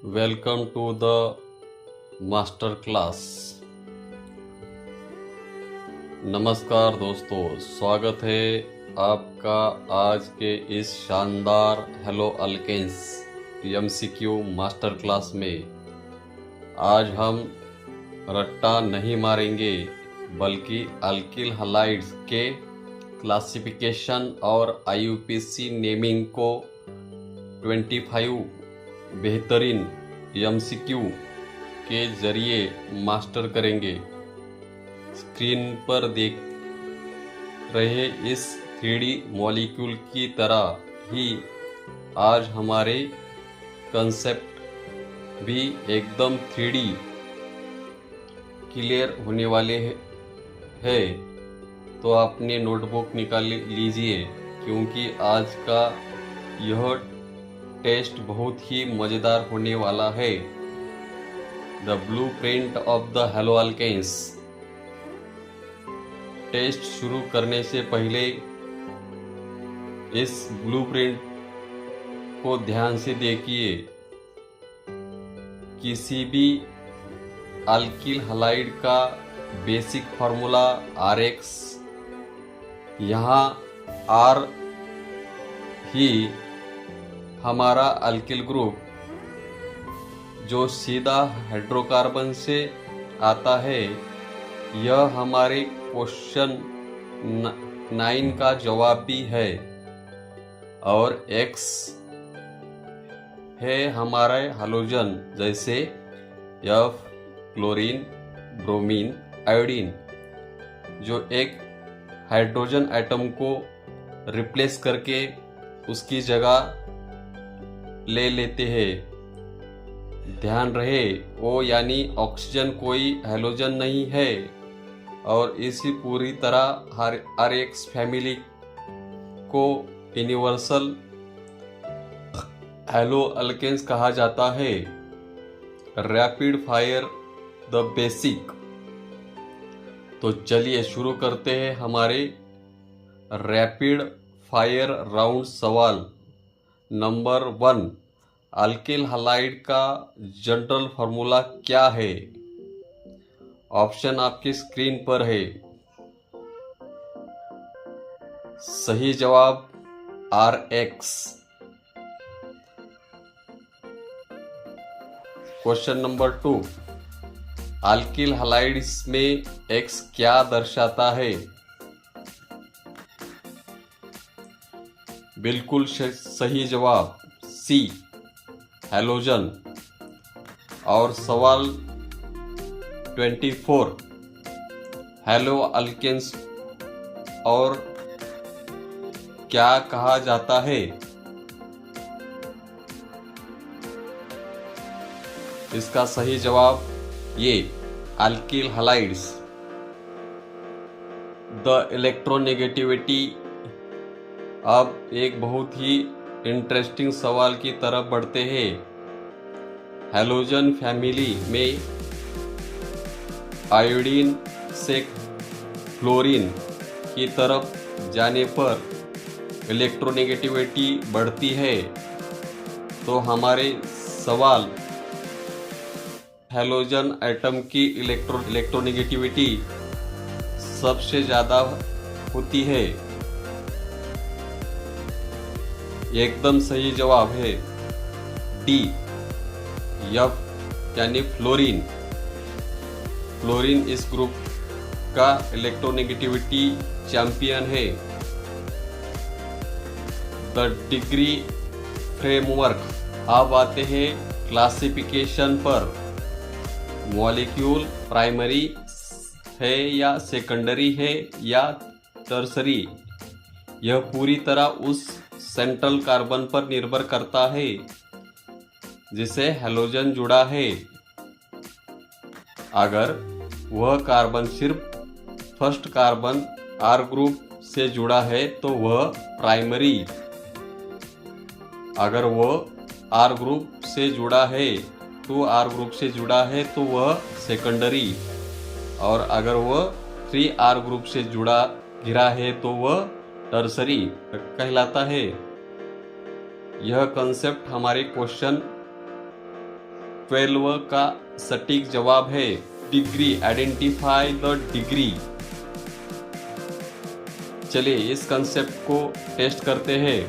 Welcome to the master class. नमस्कार दोस्तों, स्वागत है आपका आज के इस शानदार haloalkanes MCQ master class में। आज हम रट्टा नहीं मारेंगे बल्कि अल्किल हलाइड्स के क्लासिफिकेशन और आईयूपीएसी नेमिंग को 25 बेहतरीन एमसीक्यू के जरिए मास्टर करेंगे। स्क्रीन पर देख रहे इस 3D मॉलिक्यूल की तरह ही आज हमारे कंसेप्ट भी एकदम 3D क्लियर होने वाले हैं। तो अपने नोटबुक निकाल लीजिए क्योंकि आज का यह टेस्ट बहुत ही मज़ेदार होने वाला है। The blueprint of the haloalkanes. Test शुरू करने से पहले इस ब्लूप्रिंट को ध्यान से देखिए। किसी भी अल्किल हलाइड का बेसिक फार्मूला RX, यहाँ R ही हमारा अल्किल ग्रुप जो सीधा हाइड्रोकार्बन से आता है। यह हमारे क्वेश्चन 9 का जवाब भी है। और X है हमारा हैलोजन जैसे F, क्लोरीन, ब्रोमीन, आयोडीन, जो एक हाइड्रोजन एटम को रिप्लेस करके उसकी जगह ले लेते हैं। ध्यान रहे O यानी ऑक्सीजन कोई हैलोजन नहीं है और इसी पूरी तरह RX फैमिली को यूनिवर्सल हेलो अल्केन्स कहा जाता है। Rapid fire the basic. तो चलिए शुरू करते हैं हमारे रैपिड फायर राउंड सवाल। नंबर 1, अल्किल हलाइड का जनरल फार्मूला क्या है? ऑप्शन आपकी स्क्रीन पर है। सही जवाब RX। Question number 2, alkyl halides में X क्या दर्शाता है? बिल्कुल सही जवाब C, हैलोजन। और सवाल 24, हेलो अल्केन्स और क्या कहा जाता है? इसका सही जवाब ये अल्किल हलाइड्स। The electronegativity. अब एक बहुत ही इंटरेस्टिंग सवाल की तरफ बढ़ते हैं। हैलोजन फैमिली में आयोडीन से फ्लोरीन की तरफ जाने पर इलेक्ट्रोनेगेटिविटी बढ़ती है। तो हमारे सवाल हैलोजन एटम की इलेक्ट्रोनेगेटिविटी सबसे ज़्यादा होती है। एकदम सही जवाब है D, F यानी फ्लोरीन। फ्लोरीन इस ग्रुप का इलेक्ट्रोनेगेटिविटी चैंपियन है। The degree framework. अब आते हैं क्लासिफिकेशन पर। मॉलिक्यूल प्राइमरी है या सेकेंडरी है या टर्सरी, यह पूरी तरह उस सेंट्रल कार्बन पर निर्भर करता है जिसे हैलोजन जुड़ा है। अगर वह कार्बन सिर्फ फर्स्ट कार्बन R ग्रुप से जुड़ा है तो वह प्राइमरी। अगर वह R ग्रुप से जुड़ा है तो R ग्रुप से जुड़ा है तो वह सेकेंडरी। और अगर वह 3R ग्रुप से घिरा है तो वह टर्सरी कहलाता है। यह कंसेप्ट हमारे क्वेश्चन 12 का सटीक जवाब है डिग्री। Identify the degree. चलिए इस कंसेप्ट को टेस्ट करते हैं।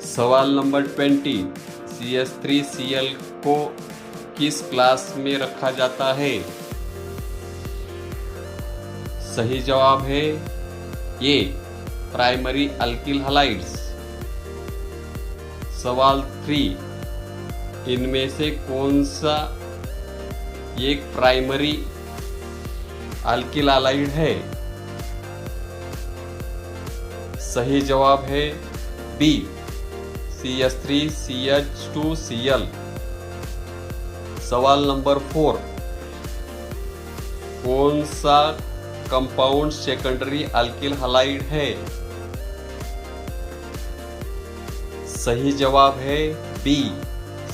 सवाल नंबर 20, CH3Cl को किस क्लास में रखा जाता है? सही जवाब है ए, प्राइमरी अल्किल हैलाइड्स। सवाल 3, इनमें से कौन सा एक प्राइमरी अल्किल हैलाइड है? सही जवाब है बी, CH3CH2Cl। सवाल नंबर 4, कौन सा कंपाउंड सेकेंडरी अल्किल हैलाइड है? सही जवाब है बी,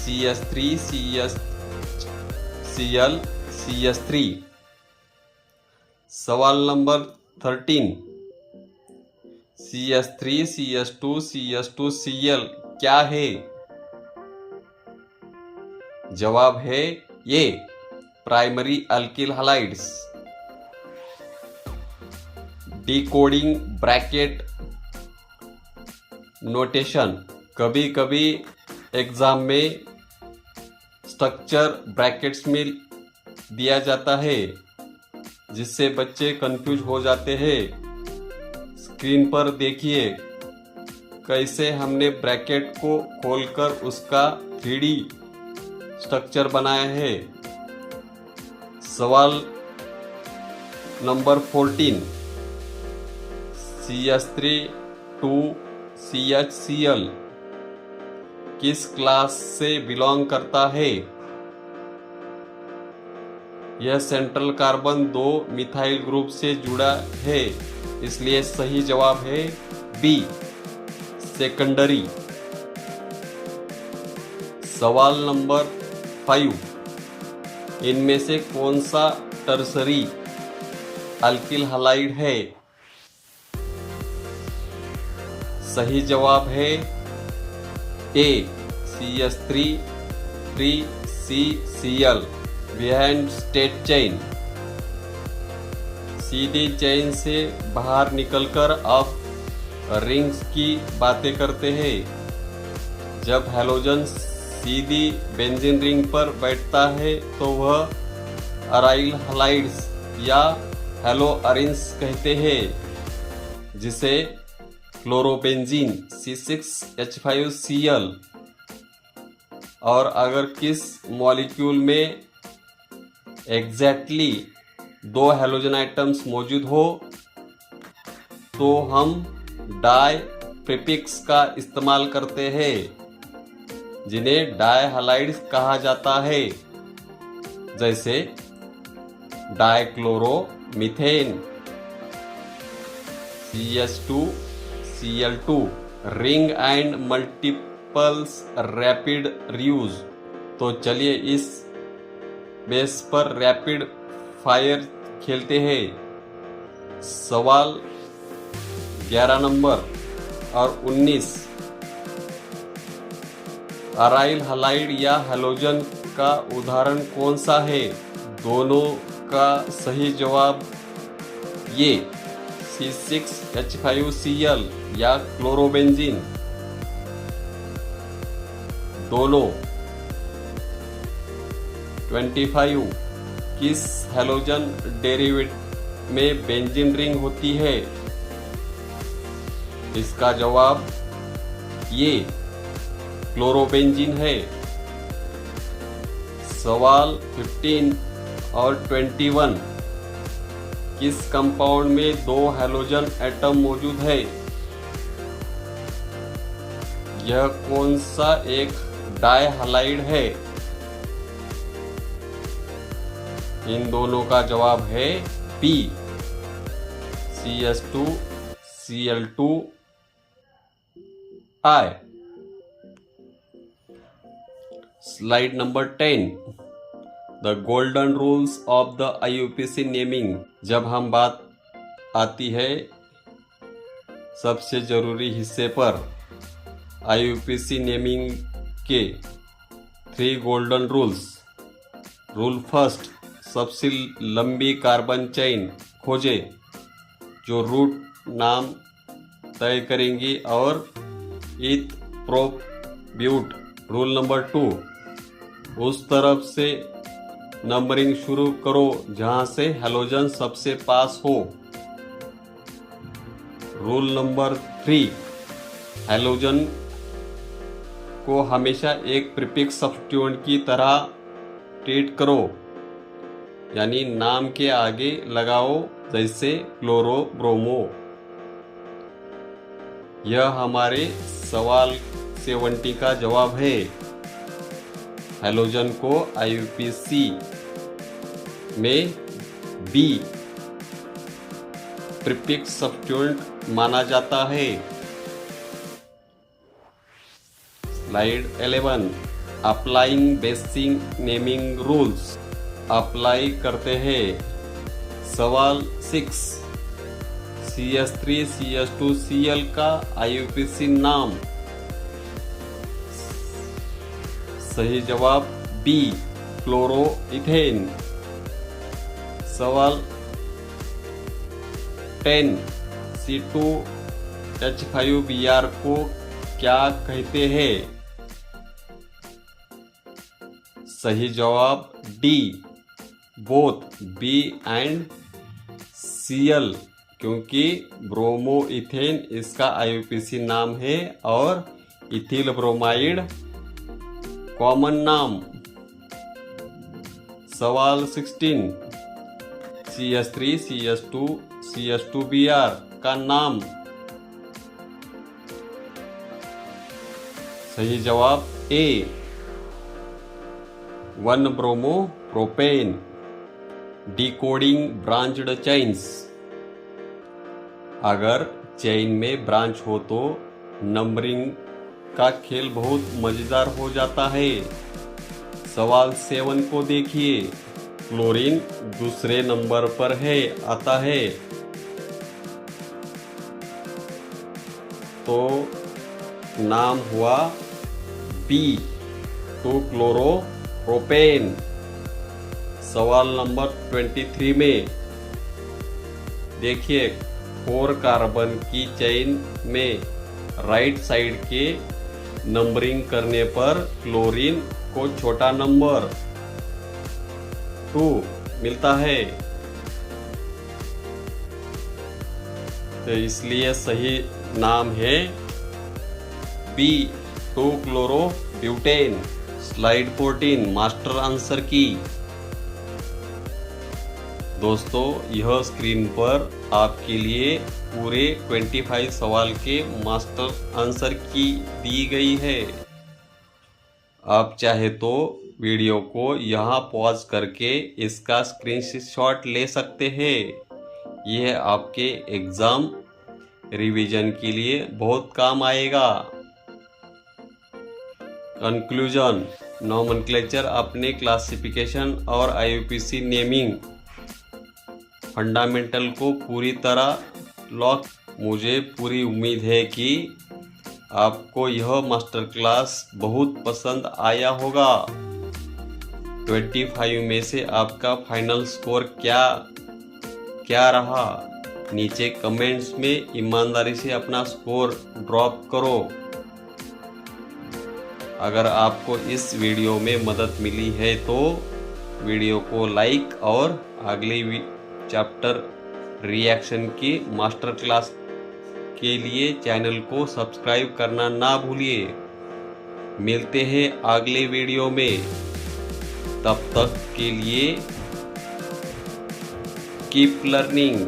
CH3CHCl CH3। सवाल नंबर 13, CH3CH2CH2Cl क्या है? जवाब है A, primary alkyl halides. Decoding bracket notation. कभी कभी एग्जाम में स्ट्रक्चर ब्रैकेट्स में दिया जाता है जिससे बच्चे कंफ्यूज हो जाते हैं। स्क्रीन पर देखिए कैसे हमने ब्रैकेट को खोलकर उसका 3D स्ट्रक्चर बनाया है। सवाल नंबर 14, CH3 2CHCl किस क्लास से बिलोंग करता है? यह सेंट्रल कार्बन 2 मिथाइल ग्रुप से जुड़ा है, इसलिए सही जवाब है बी, सेकेंडरी। सवाल नंबर 5, इनमें से कौन सा टर्सरी अल्किल हैलाइड है? सही जवाब है A, CH3 3CCl behind state chain. सीधी चेन से बाहर निकलकर आप रिंग्स की बातें करते हैं। जब हैलोजन सीधी बेंजीन रिंग पर बैठता है तो वह अराइल हैलाइड्स या हेलो अरिन्स कहते हैं, जिसे क्लोरोबेंजीन C6H5Cl। और अगर किस मॉलिक्यूल में एग्जैक्टली 2 हैलोजन आइटम्स मौजूद हो तो हम डाई प्रीफिक्स का इस्तेमाल करते हैं जिन्हें डाई हैलाइड्स कहा जाता है, जैसे dichloromethane, CH2Cl2, ring and multiples rapid reuse. तो चलिए इस बेस पर रैपिड फायर खेलते हैं। सवाल 11 नंबर और 19, अराइल हैलाइड या हैलोजन का उदाहरण कौन सा है? दोनों का सही जवाब ये C6H5Cl या क्लोरोबेंजीन। दोनों। 25, किस हैलोजन डेरिवेटिव में बेंजीन रिंग होती है? इसका जवाब ये क्लोरोबेंजीन है। सवाल 15 और 21, किस कंपाउंड में 2 हैलोजन एटम मौजूद है? यह कौन सा एक डाई हैलाइड है? इन दोनों का जवाब है B, CH2Cl2I। Slide number 10, the golden rules of the IUPAC naming. जब हम बात आती है सबसे जरूरी हिस्से पर IUPAC नेमिंग के 3 गोल्डन रूल्स। रूल फर्स्ट, सबसे लंबी कार्बन चेन खोजे जो रूट नाम तय करेंगी और इथ प्रोप ब्यूट। रूल नंबर 2, उस तरफ से नंबरिंग शुरू करो जहां से हैलोजन सबसे पास हो। रूल नंबर 3, हैलोजन को हमेशा एक प्रीफिक्स सब्स्टिट्यूएंट की तरह ट्रीट करो, यानी नाम के आगे लगाओ, जैसे क्लोरो ब्रोमो। यह हमारे सवाल 70 का जवाब है। हैलोजन को IUPAC में बी प्रीफिक्स सब्स्टिट्यूएंट माना जाता है। Slide 11, applying basic naming rules. Apply करते हैं। सवाल 6, CH3CH2Cl का IUPAC नाम। सही जवाब बी, क्लोरोइथेन। सवाल 10, C2H5Br को क्या कहते हैं? सही जवाब D, both B and Cl, क्योंकि ब्रोमोइथेन इसका IUPAC नाम है और इथिल ब्रोमाइड कॉमन नाम। सवाल 16, CH3CH2CH2Br का नाम। सही जवाब ए, 1-ब्रोमो प्रोपेन। Decoding branched chains. अगर चेन में ब्रांच हो तो नंबरिंग का खेल बहुत मजेदार हो जाता है। सवाल 7 को देखिए। क्लोरीन दूसरे नंबर पर आता है, तो नाम हुआ बी, 2-क्लोरोप्रोपेन। सवाल नंबर 23 में देखिए, 4 कार्बन की चेन में राइट साइड के नंबरिंग करने पर क्लोरीन को छोटा नंबर 2 मिलता है, तो इसलिए सही नाम है बी, 2-क्लोरोब्यूटेन। स्लाइड 14, मास्टर आंसर की। दोस्तों, यह स्क्रीन पर आपके लिए पूरे 25 सवाल के मास्टर आंसर की दी गई है। आप चाहे तो वीडियो को यहाँ पॉज करके इसका स्क्रीनशॉट ले सकते हैं। यह आपके एग्जाम रिवीजन के लिए बहुत काम आएगा। कंक्लूजन, नोमेनक्लेचर अपने क्लासिफिकेशन और IUPAC नेमिंग फंडामेंटल को पूरी तरह लॉक। मुझे पूरी उम्मीद है कि आपको यह मास्टर क्लास बहुत पसंद आया होगा। 25 में से आपका फाइनल स्कोर क्या रहा? नीचे कमेंट्स में ईमानदारी से अपना स्कोर ड्रॉप करो। अगर आपको इस वीडियो में मदद मिली है तो वीडियो को लाइक और अगली चैप्टर रिएक्शन की मास्टर क्लास के लिए चैनल को सब्सक्राइब करना ना भूलिए। मिलते हैं अगले वीडियो में, तब तक के लिए कीप लर्निंग।